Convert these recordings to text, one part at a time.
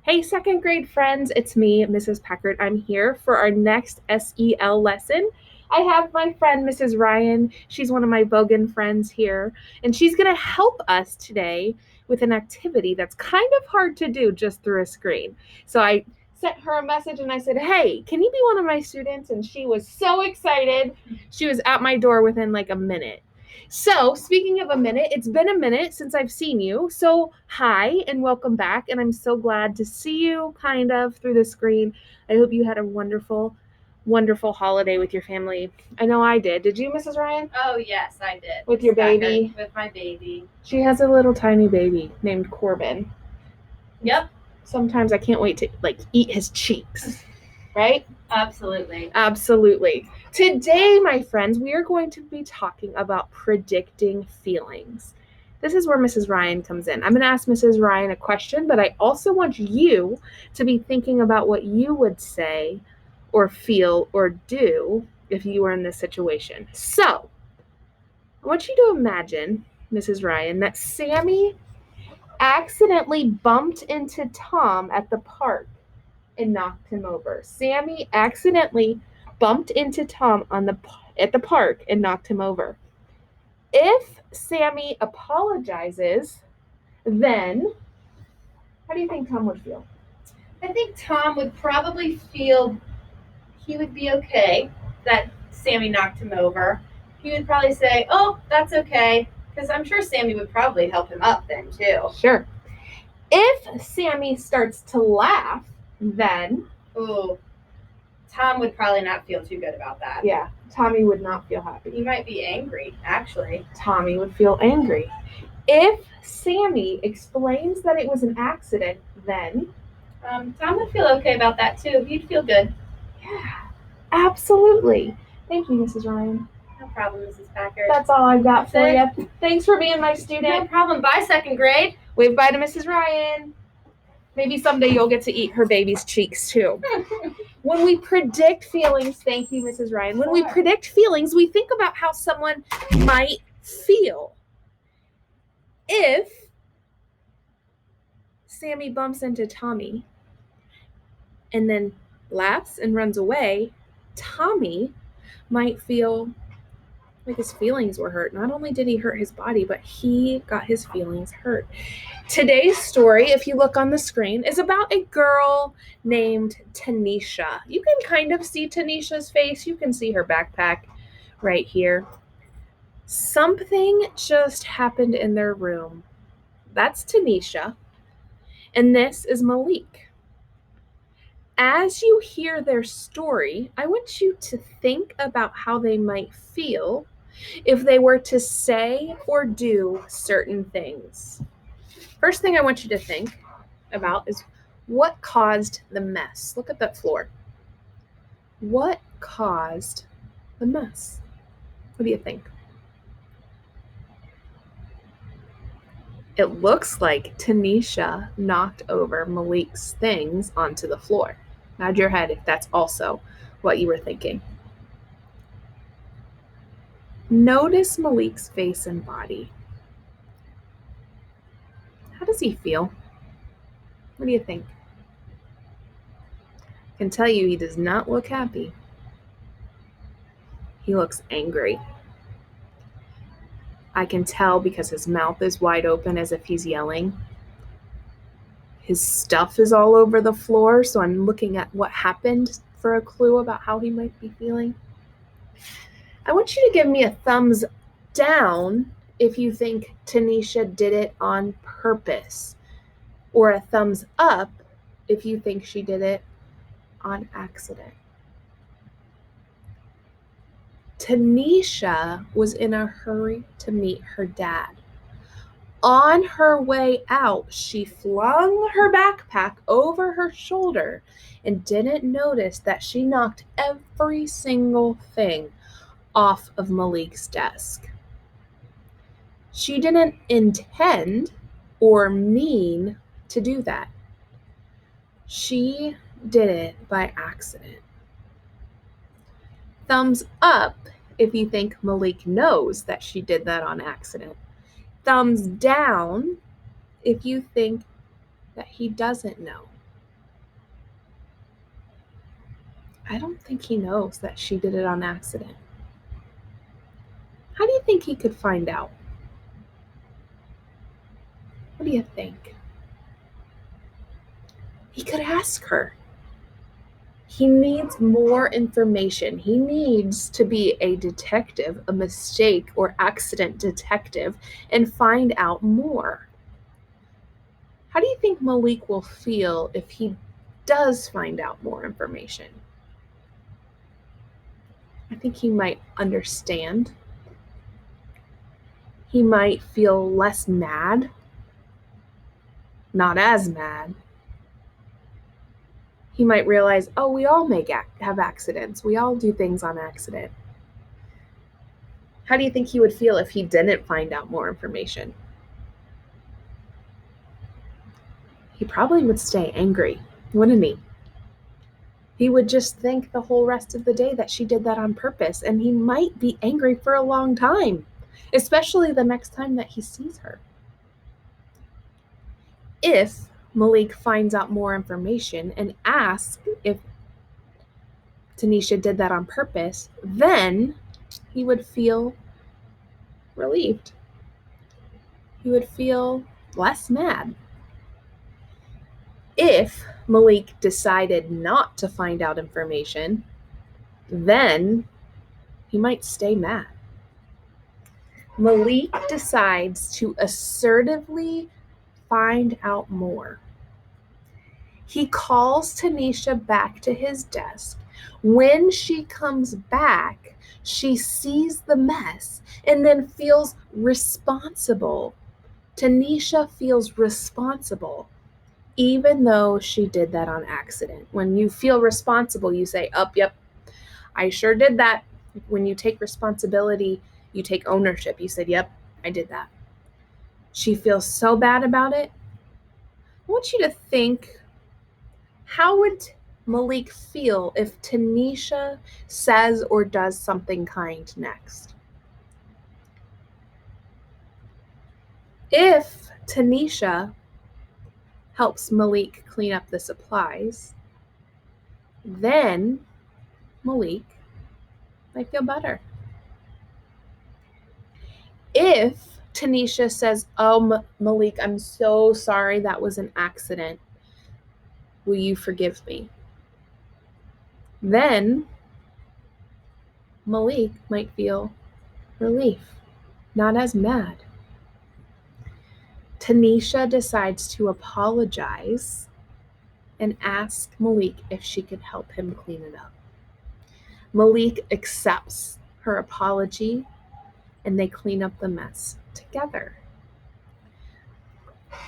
Hey, second grade friends, it's me, Mrs. Packard. I'm here for our next SEL lesson. I have my friend, Mrs. Ryan. She's one of my Bogan friends here, and she's going to help us today with an activity that's kind of hard to do just through a screen. So I sent her a message and I said, hey, can you be one of my students? And she was so excited. She was at my door within like a minute. So, speaking of a minute, it's been a minute since I've seen you. So, hi and welcome back. And I'm so glad to see you kind of through the screen. I hope you had a wonderful, wonderful holiday with your family. I know I did. Did you, Mrs. Ryan? Oh, yes, I did. With your baby? With my baby. She has a little tiny baby named Corbin. Yep. Sometimes I can't wait to eat his cheeks. Right? Absolutely. Absolutely. Today, my friends, we are going to be talking about predicting feelings. This is where Mrs. Ryan comes in. I'm going to ask Mrs. Ryan a question, but I also want you to be thinking about what you would say or feel or do if you were in this situation. So, I want you to imagine, Mrs. Ryan, that Sammy accidentally bumped into Tom at the park and knocked him over. Sammy accidentally bumped into Tom at the park and knocked him over. If Sammy apologizes, then how do you think Tom would feel? I think Tom would probably feel he would be okay that Sammy knocked him over. He would probably say, oh, that's okay, because I'm sure Sammy would probably help him up then too. Sure. If Sammy starts to laugh, then Tom would probably not feel too good about that. Yeah, Tommy would not feel happy. He might be angry, actually. Tommy would feel angry. If Sammy explains that it was an accident, then Tom would feel okay about that too. He'd feel good. Yeah, absolutely. Thank you, Mrs. Ryan. No problem, Mrs. Packard. That's all I've got for you. Thanks for being my student. No problem. Bye, second grade. Wave bye to Mrs. Ryan. Maybe someday you'll get to eat her baby's cheeks too. When we predict feelings, thank you, Mrs. Ryan. When we predict feelings, we think about how someone might feel. If Sammy bumps into Tommy and then laughs and runs away, Tommy might feel like his feelings were hurt. Not only did he hurt his body, but he got his feelings hurt. Today's story, if you look on the screen, is about a girl named Tanisha. You can kind of see Tanisha's face. You can see her backpack right here. Something just happened in their room. That's Tanisha. And this is Malik. As you hear their story, I want you to think about how they might feel if they were to say or do certain things. First thing I want you to think about is what caused the mess. Look at that floor. What caused the mess? What do you think? It looks like Tanisha knocked over Malik's things onto the floor. Nod your head if that's also what you were thinking. Notice Malik's face and body. How does he feel? What do you think? I can tell you he does not look happy. He looks angry. I can tell because his mouth is wide open as if he's yelling. His stuff is all over the floor, so I'm looking at what happened for a clue about how he might be feeling. I want you to give me a thumbs down if you think Tanisha did it on purpose, or a thumbs up if you think she did it on accident. Tanisha was in a hurry to meet her dad. On her way out, she flung her backpack over her shoulder and didn't notice that she knocked every single thing off of Malik's desk. She didn't intend or mean to do that. She did it by accident. Thumbs up if you think Malik knows that she did that on accident. Thumbs down if you think that he doesn't know I don't think he knows that she did it on accident. How do you think he could find out? What do you think? He could ask her. He needs more information. He needs to be a detective, a mistake or accident detective, and find out more. How do you think Malik will feel if he does find out more information? I think he might understand. He might feel less mad, not as mad. He might realize, oh, we all have accidents. We all do things on accident. How do you think he would feel if he didn't find out more information? He probably would stay angry, wouldn't he? He would just think the whole rest of the day that she did that on purpose, and he might be angry for a long time, especially the next time that he sees her. If Malik finds out more information and asks if Tanisha did that on purpose, then he would feel relieved. He would feel less mad. If Malik decided not to find out information, then he might stay mad. Malik decides to assertively find out more. He calls Tanisha back to his desk. When she comes back, she sees the mess and then feels responsible. Tanisha feels responsible, even though she did that on accident. When you feel responsible, you say, oh, yep, I sure did that. When you take responsibility, you take ownership. You said, yep, I did that. She feels so bad about it. I want you to think, how would Malik feel if Tanisha says or does something kind next? If Tanisha helps Malik clean up the supplies, then Malik might feel better. If Tanisha says, oh, Malik, I'm so sorry, that was an accident, will you forgive me? Then Malik might feel relief, not as mad. Tanisha decides to apologize and ask Malik if she could help him clean it up. Malik accepts her apology and they clean up the mess together.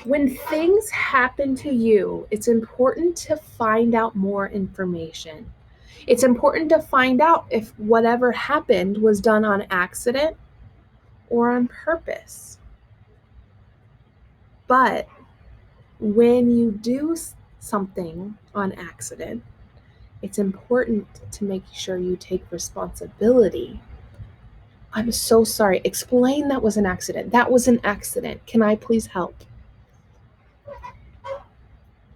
When things happen to you, it's important to find out more information. It's important to find out if whatever happened was done on accident or on purpose. But when you do something on accident, it's important to make sure you take responsibility. I'm so sorry. Explain that was an accident. That was an accident. Can I please help?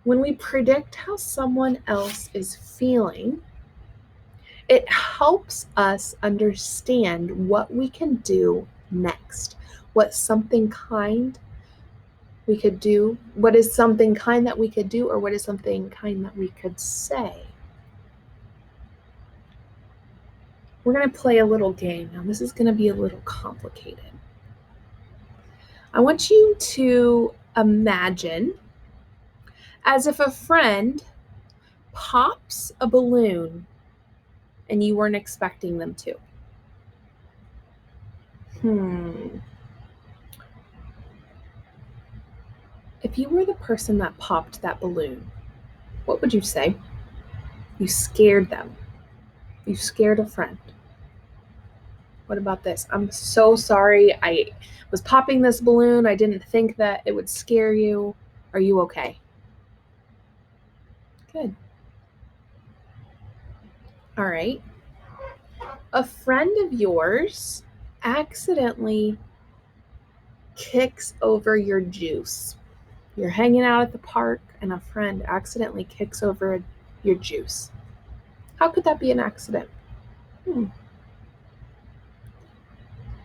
When we predict how someone else is feeling, it helps us understand what we can do next. What something kind we could do, what is something kind that we could do, or what is something kind that we could say. We're going to play a little game. Now, this is going to be a little complicated. I want you to imagine as if a friend pops a balloon and you weren't expecting them to. If you were the person that popped that balloon, what would you say? You scared them. You scared a friend. What about this? I'm so sorry. I was popping this balloon. I didn't think that it would scare you. Are you okay? Good. All right. A friend of yours accidentally kicks over your juice. You're hanging out at the park and a friend accidentally kicks over your juice. How could that be an accident?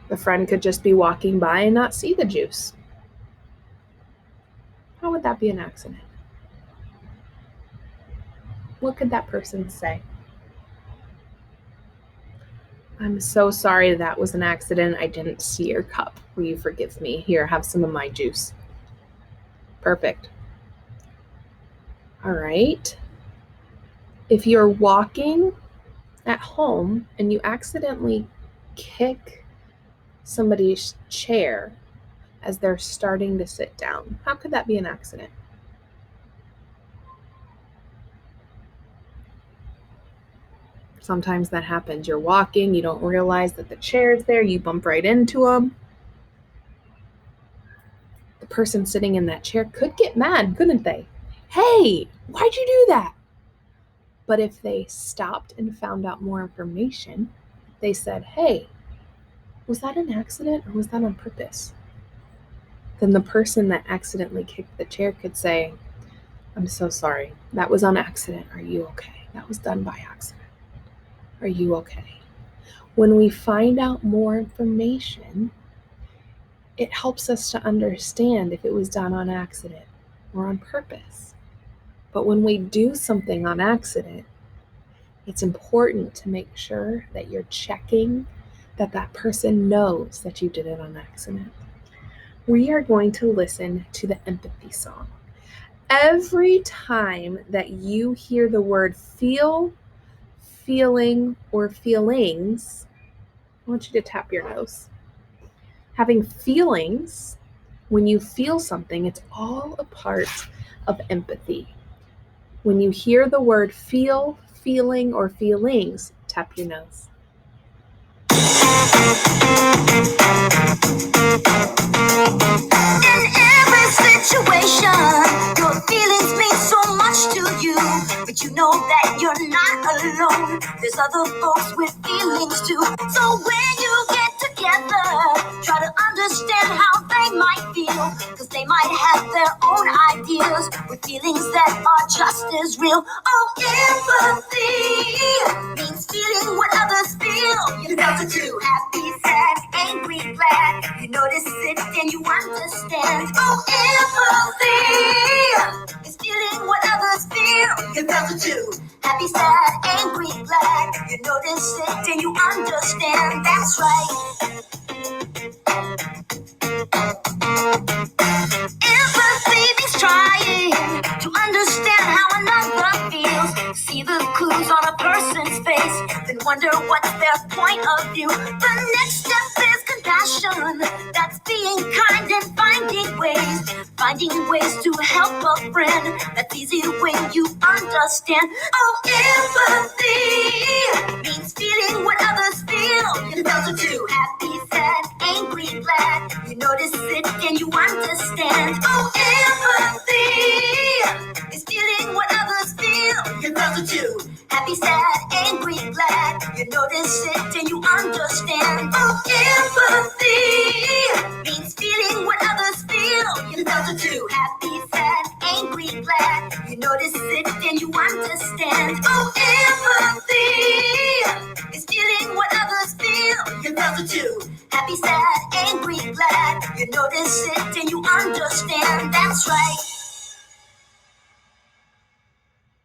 The friend could just be walking by and not see the juice. How would that be an accident? What could that person say? I'm so sorry that was an accident. I didn't see your cup. Will you forgive me? Here, have some of my juice. Perfect. All right. If you're walking at home and you accidentally kick somebody's chair as they're starting to sit down, how could that be an accident? Sometimes that happens. You're walking, you don't realize that the chair's there, you bump right into them. The person sitting in that chair could get mad, couldn't they? Hey, why'd you do that? But if they stopped and found out more information, they said, hey, was that an accident or was that on purpose? Then the person that accidentally kicked the chair could say, I'm so sorry. That was on accident. Are you okay? That was done by accident. Are you okay? When we find out more information, it helps us to understand if it was done on accident or on purpose. But when we do something on accident, it's important to make sure that you're checking that that person knows that you did it on accident. We are going to listen to the empathy song. Every time that you hear the word feel, feeling, or feelings, I want you to tap your nose. Having feelings, when you feel something, it's all a part of empathy. When you hear the word feel, feeling, or feelings, tap your nose. In every situation, your feelings mean so much to you, but you know that you're not alone. There's other folks with feelings too. So when you get together, try to understand how they might feel, because they might have their own ideas with feelings that are just as real. Oh, empathy means feeling what others feel. You felt it too, happy, sad, angry, glad. You notice it and you understand. Oh, empathy is feeling what others feel. You felt it too, happy, sad, angry, glad. You notice it and you understand. That's right. Empathy means trying to understand how another feels. See the clues on a person's face, then wonder what's their point of view. The next step is compassion. That's being kind and finding ways to help a friend. That's easy when you understand. Oh, empathy means feeling what others feel. You felt it too, happy, sad, angry, glad. You notice it and you understand. Oh, empathy is feeling what others feel. You felt it too, happy, sad, angry, glad. You notice it and you understand. Oh, empathy means feeling what others feel. You felt it too, happy, sad, angry, glad. You notice it and you understand. Oh, empathy is feeling what others feel. You felt it too, happy, sad, angry, glad. You notice it and you understand. That's right.